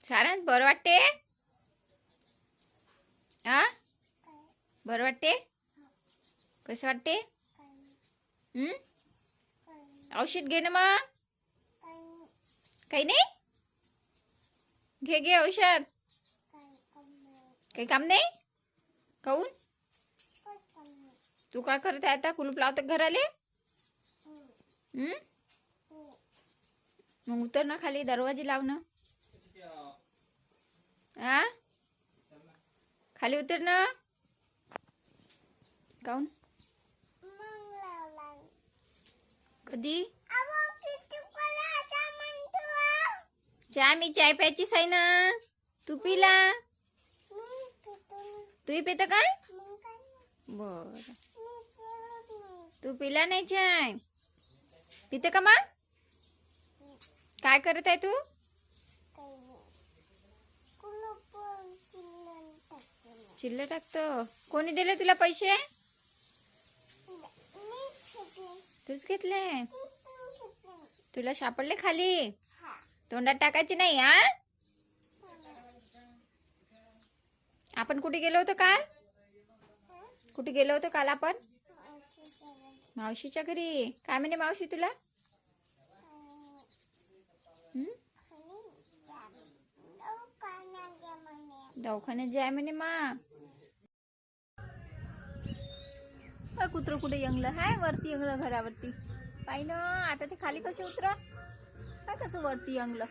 सारांश बरं वाटते? हा बरं वाटते? कसं वाटते? औषध घे ना मग. काही नाही? घे घे औषध. काही काम नाही? काऊन? तू काय करत आहे आता? कुलूप लावत घराले? मग उतर ना खाली, दरवाजे लाव ना. हा खाली उतर ना. काऊन? कधी? चहा मी चाय प्यायचीच आहे ना. तू पिला? तूही पित काय? बर. तू पिला नाही चाय? पिते का मग? काय करत आहे तू? चिल्ल टाकतो. कोणी दिले तुला पैसे? तूच घेतले? तुला सापडले खाली? तोंडात टाकायचे नाही. हा आपण कुठे गेलो होतो काल? कुठे गेलो होतो काल आपण? मावशीच्या घरी. काय म्हणे मावशी तुला? दवाखान्यात जाय म्हणे मा. कुत्र कुठे यंगलं हाय? वरती यंगलं घरावरती. पाय ना आता ते खाली कसे उतर. काय कसं वरती यंगलं.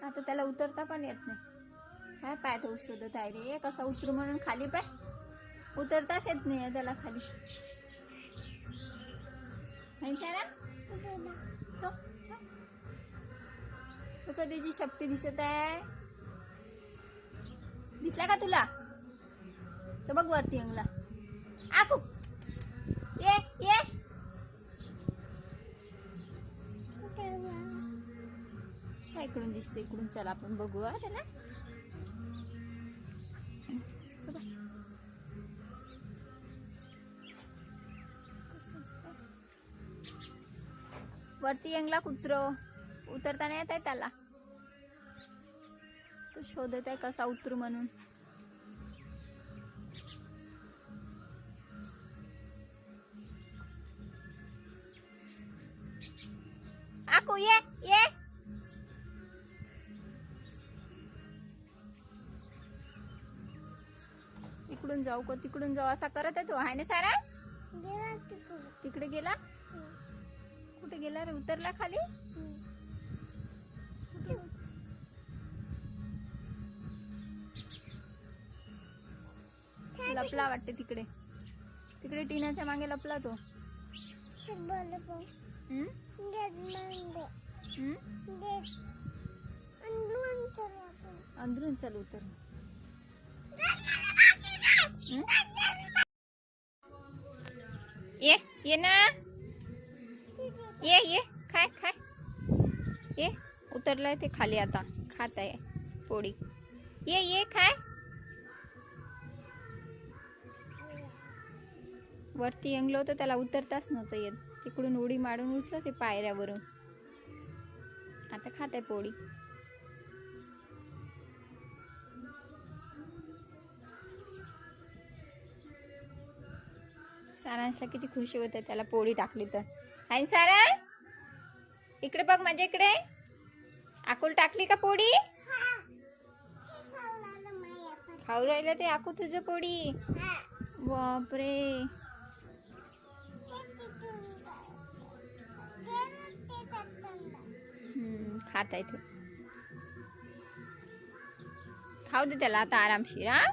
आता त्याला उतरता पण येत नाही. काय पाय तो शोधत आहे रे. कसा उतरू म्हणून खाली. पाय उतरताच येत नाही त्याला खाली. तो कधीची शक्ती दिसत आहे? दिसला का तुला? तो बघ वरती अंगला. आकू ये ये. इकडून दिसते, इकडून चला आपण बघू त्याला. वरती अंगला कुत्र उतरता नाही येत आहे त्याला. तो शोधत आहे कसा उतरू म्हणून. आकू ये ये. इकडून जाऊ का तिकडून जाऊ असा करत आहे तो. आहे ना सारा? तिकडे गेला. कुठे गेला रे? उतरला खाली? लपला वाटते तिकडे. तिकडे टीनाच्या मागे लपला तो. अंदरून चल उतर. ये ये ना. ये ये खाय खाय. ये उतरलाय ते खाली. आता खात आहे पोळी. ये ये खाय. वरती यंगलो होतं त्याला उतरताच नव्हतं येत. तिकडून उडी मारून उचलं ते पायऱ्यावरून. आता खात आहे पोळी. सारांशला किती खुशी होते त्याला पोळी टाकली तर. हाय सारा इकडे बघ माझ्या इकडे. आकुल टाकली का पोळी? खाऊ राहिलं ते आकू तुझं पोळी? बापरे. खात आहे ते. खाऊ दे त्याला आता आरामशीर. हा